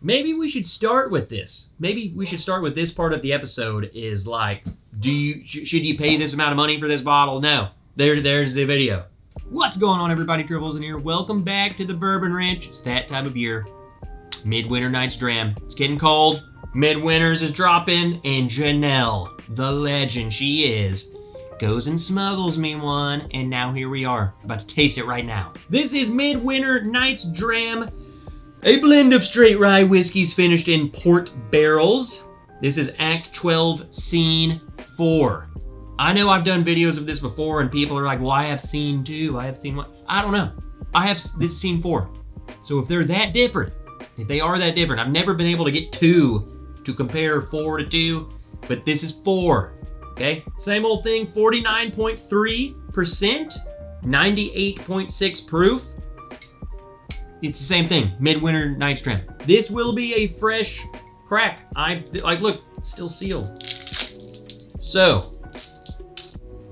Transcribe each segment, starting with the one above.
maybe we should start with this. Maybe we should start with this part of the episode is like, should you pay this amount of money for this bottle? No. There's the video. What's going on, everybody? Tribbles in here. Welcome back to the Bourbon Ranch. It's that time of year. Midwinter Night's Dram. It's getting cold. Midwinter's is dropping, and Janelle, the legend she is, goes and smuggles me one, and now here we are, about to taste it right now. This is Midwinter Night's Dram, a blend of straight rye whiskeys finished in port barrels. This is Act 12, Scene 4. I know I've done videos of this before, and people are like, well, I have Scene 2, I have Scene 1. I don't know. This is Scene 4. So if they're that different, if they are that different, I've never been able to get 2 to compare 4 to 2, but this is 4. Okay, same old thing, 49.3%, 98.6 proof. It's the same thing, Midwinter Night's Dram. This will be a fresh crack. Look, it's still sealed. So,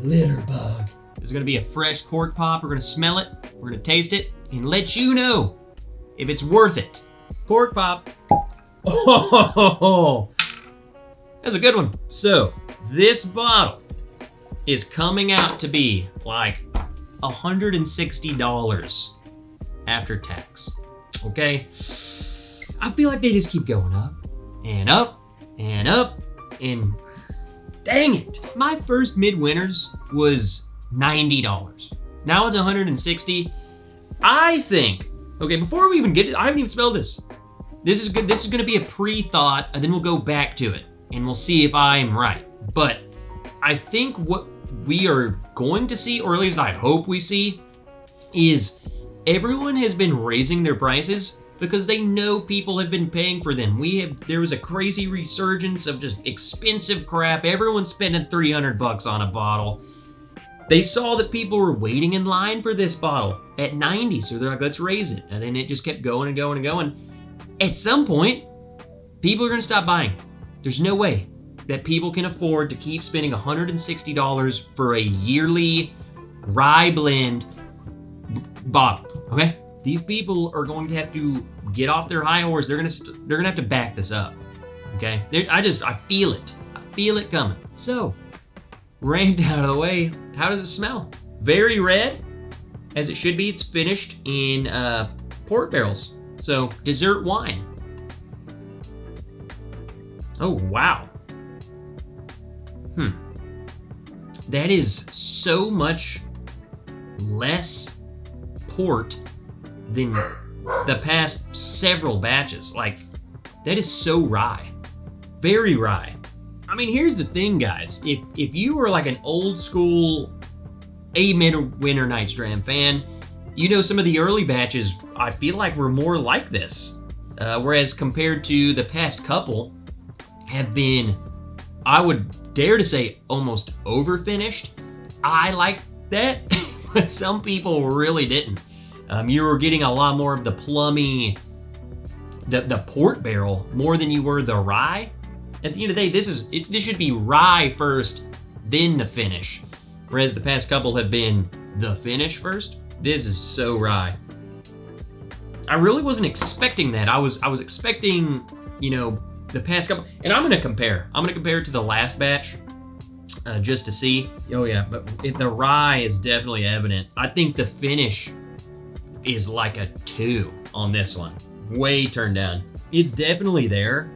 Litterbug. This is gonna be a fresh cork pop. We're gonna smell it, we're gonna taste it, and let you know if it's worth it. Cork pop. Oh, that's a good one. So, this bottle is coming out to be like $160 after tax, okay? I feel like they just keep going up and up and up, and dang it. My first Midwinters was $90. Now it's $160. I think, okay, before we even get it, I haven't even smelled this. This is good. This is gonna be a pre-thought, and then we'll go back to it, and we'll see if I'm right. But I think what we are going to see, or at least I hope we see, is everyone has been raising their prices because they know people have been paying for them. There was a crazy resurgence of just expensive crap. Everyone's spending $300 on a bottle. They saw that people were waiting in line for this bottle at 90, so they're like, let's raise it. And then it just kept going and going and going. At some point, people are gonna stop buying. There's no way that people can afford to keep spending $160 for a yearly rye blend bottle, okay? These people are going to have to get off their high horse. They're gonna have to back this up, okay? I feel it. I feel it coming. So, rant out of the way, how does it smell? Very red, as it should be. It's finished in port barrels. So, dessert wine. Oh, wow. That is so much less port than the past several batches. Like, that is so rye. Very rye. I mean, here's the thing, guys. If you were like an old school Midwinter Night's Dram fan, you know some of the early batches, I feel like were more like this. Whereas compared to the past couple, have been, I would dare to say, almost over-finished. I like that, but some people really didn't. You were getting a lot more of the plummy, the port barrel, more than you were the rye. At the end of the day, this should be rye first, then the finish. Whereas the past couple have been the finish first. This is so rye. I really wasn't expecting that. I was expecting, you know, the past couple, and I'm gonna compare it to the last batch, just to see. Oh yeah, but the rye is definitely evident. I think the finish is like a 2 on this one. Way turned down. It's definitely there,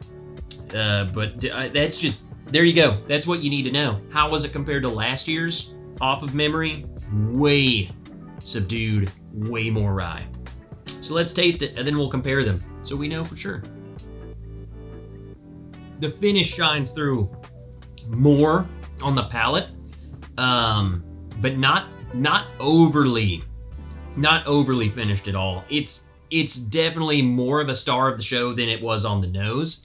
but that's just, there you go. That's what you need to know. How was it compared to last year's? Off of memory, way subdued, way more rye. So let's taste it, and then we'll compare them, so we know for sure. The finish shines through more on the palate, but not overly finished at all. It's definitely more of a star of the show than it was on the nose.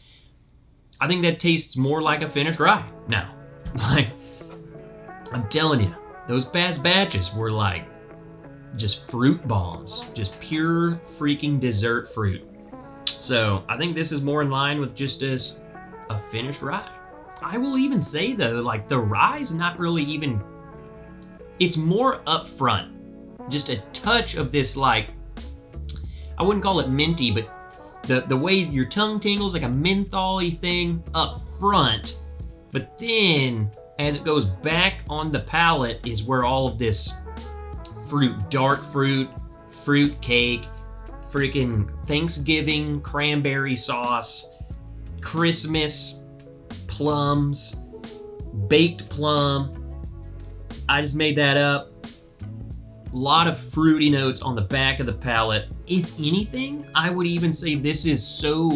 I think that tastes more like a finished rye now. Like, I'm telling you, those past batches were like just fruit bombs, just pure freaking dessert fruit. So I think this is more in line with just a finished rye. I will even say though, like the rye's not really even, it's more upfront. Just a touch of this, like, I wouldn't call it minty, but the way your tongue tingles, like a menthol-y thing up front, but then as it goes back on the palate is where all of this fruit, dark fruit, fruit cake, freaking Thanksgiving cranberry sauce, Christmas plums, baked plum. I just made that up. A lot of fruity notes on the back of the palate. If anything, I would even say this is so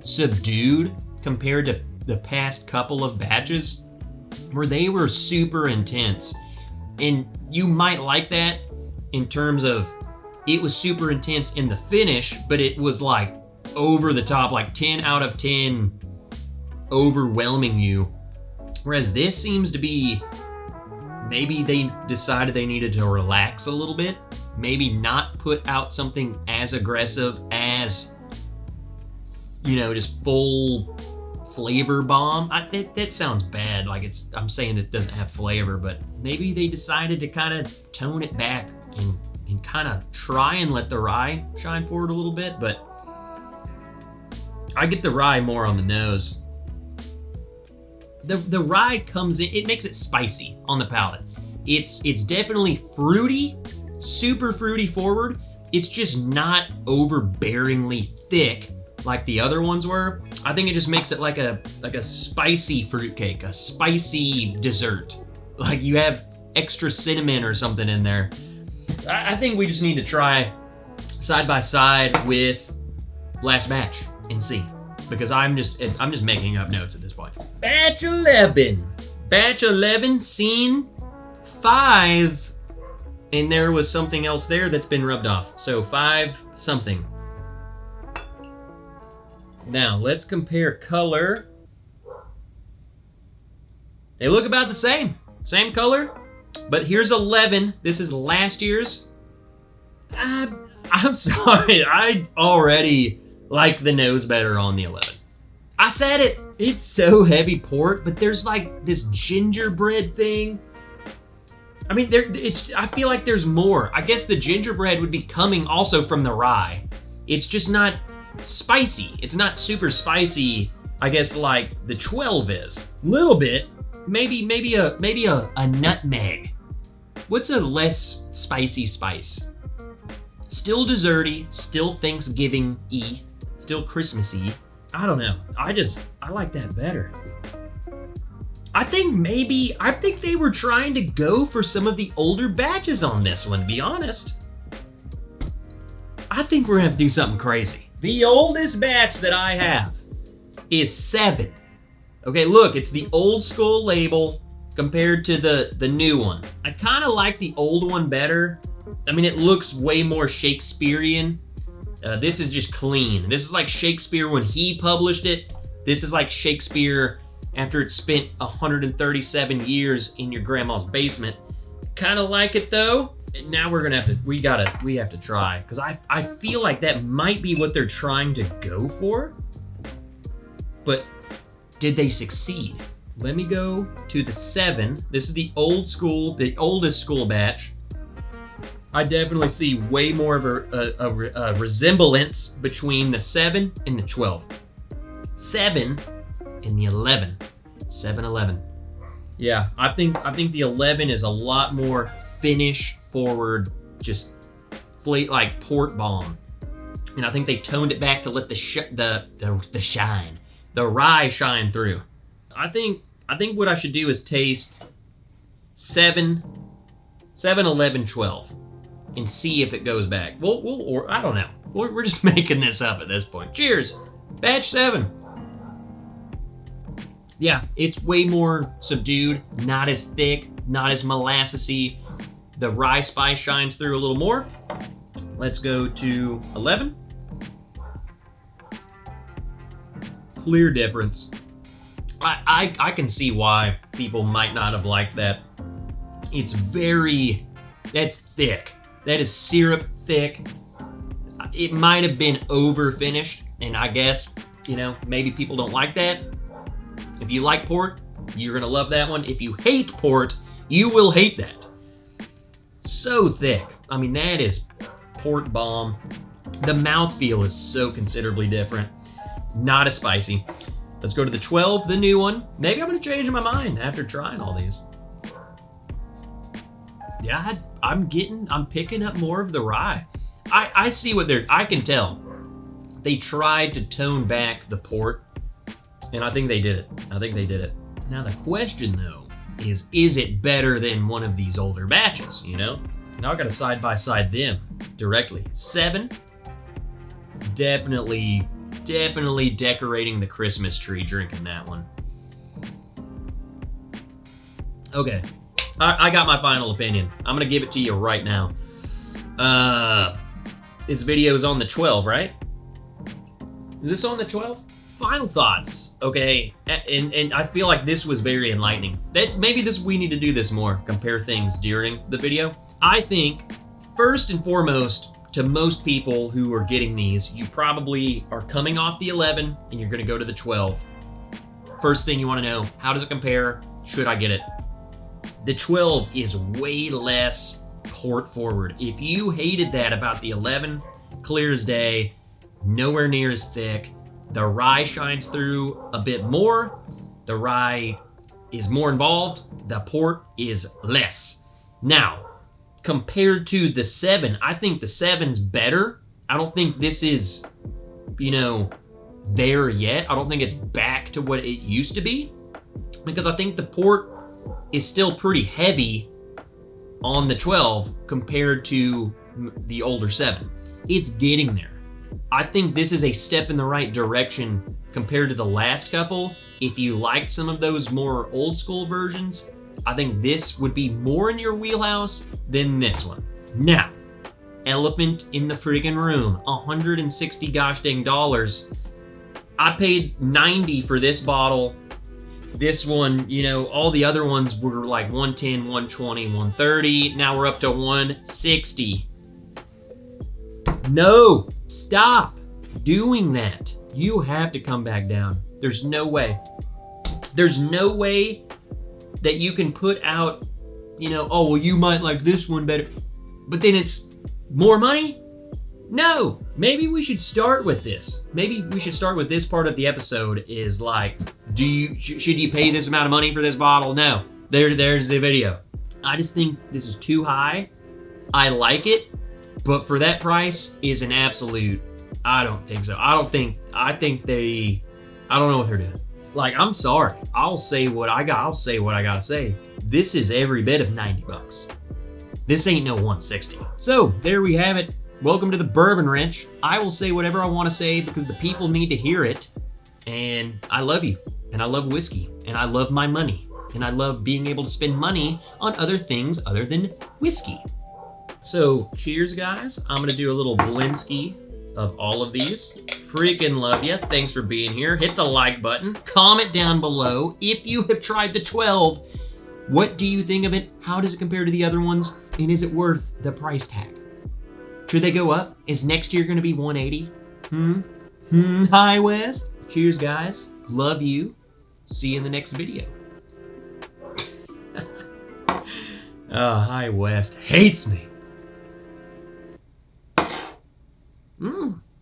subdued compared to the past couple of batches where they were super intense. And you might like that in terms of it was super intense in the finish, but it was like over the top, like 10 out of 10 overwhelming you. Whereas this seems to be, maybe they decided they needed to relax a little bit, maybe not put out something as aggressive as, you know, just full flavor bomb. That sounds bad, like I'm saying it doesn't have flavor, but maybe they decided to kind of tone it back and kind of try and let the rye shine forward a little bit, but I get the rye more on the nose. The rye comes in, it makes it spicy on the palate. It's definitely fruity, super fruity forward. It's just not overbearingly thick like the other ones were. I think it just makes it like a spicy fruitcake, a spicy dessert. Like you have extra cinnamon or something in there. I think we just need to try side by side with last batch and see, because I'm just making up notes at this point. Batch 11. Batch 11, scene 5. And there was something else there that's been rubbed off. So 5 something. Now let's compare color. They look about the same. Same color. But here's 11. This is last year's. I'm sorry. I already like the nose better on the 11. I said it. It's so heavy port, but there's like this gingerbread thing. I mean, I feel like there's more. I guess the gingerbread would be coming also from the rye. It's just not spicy. It's not super spicy, I guess, like the 12 is. Little bit. Maybe a nutmeg. What's a less spicy spice? Still desserty, still Thanksgiving-y, still Christmassy. I don't know. I like that better. I think they were trying to go for some of the older batches on this one, to be honest. I think we're gonna have to do something crazy. The oldest batch that I have is 7. Okay, look, it's the old school label compared to the new one. I kind of like the old one better. I mean, it looks way more Shakespearean. This is just clean. This is like Shakespeare when he published it. This is like Shakespeare after it spent 137 years in your grandma's basement. Kind of like it though. And now we're gonna have to, we have to try, because I feel like that might be what they're trying to go for. But did they succeed? Let me go to the 7. This is the old school, the oldest school batch. I definitely see way more of a resemblance between the 7 and the 12. 7 and the 11. 7-11. Yeah, I think the 11 is a lot more finish forward, just like port bomb. And I think they toned it back to let the rye shine through. I think what I should do is taste 7, 11, 12 and see if it goes back. Or I don't know. We're just making this up at this point. Cheers. Batch 7. Yeah, it's way more subdued, not as thick, not as molassesy. The rye spice shines through a little more. Let's go to 11. Clear difference. I can see why people might not have liked that. That's thick. That is syrup thick. It might have been over finished, and I guess, maybe people don't like that. If you like port, you're gonna love that one. If you hate port, you will hate that. So thick. I mean, that is port bomb. The mouthfeel is so considerably different. Not as spicy. Let's go to the 12, the new one. Maybe I'm gonna change my mind after trying all these. Yeah, I'm picking up more of the rye. I see what I can tell. They tried to tone back the port, and I think they did it. Now the question though is it better than one of these older batches, you know? Now I gotta side by side them directly. 7, definitely decorating the Christmas tree drinking that one. Okay, I got my final opinion. I'm gonna give it to you right now. This video is on the 12, right? Is this on the 12? Final thoughts, okay? And I feel like this was very enlightening. Maybe we need to do this more, compare things during the video. I think, first and foremost, to most people who are getting these, you probably are coming off the 11 and you're gonna go to the 12. First thing you wanna know, how does it compare? Should I get it? The 12 is way less port forward. If you hated that about the 11, clear as day, nowhere near as thick. The rye shines through a bit more. The rye is more involved. The port is less. Now, compared to the 7, I think the 7's better. I don't think this is, there yet. I don't think it's back to what it used to be, because I think the port is still pretty heavy on the 12 compared to the older 7. It's getting there. I think this is a step in the right direction compared to the last couple. If you liked some of those more old school versions, I think this would be more in your wheelhouse than this one. Now, elephant in the friggin' room, 160 gosh dang dollars. I paid 90 for this bottle. This one, all the other ones were like 110, 120, 130. Now we're up to 160. No, stop doing that. You have to come back down. There's no way. There's no way that you can put out, oh, well, you might like this one better, but then it's more money? No. Maybe we should start with this. Maybe we should start with this part of the episode is like, should you pay this amount of money for this bottle? No. There's the video. I just think this is too high. I like it, but for that price is an absolute, I don't think so. I don't know what they're doing. Like, I'm sorry. I'll say what I gotta say. This is every bit of 90 bucks. This ain't no 160. So there we have it. Welcome to the Bourbon Wrench. I will say whatever I want to say because the people need to hear it. And I love you. And I love whiskey. And I love my money. And I love being able to spend money on other things other than whiskey. So cheers, guys. I'm gonna do a little Blinsky of all of these. Freaking love you. Thanks for being here. Hit the like button. Comment down below if you have tried the 12. What do you think of it? How does it compare to the other ones? And is it worth the price tag? Should they go up? Is next year gonna be 180? Hi, West. Cheers, guys. Love you. See you in the next video. Hi, West. Hates me.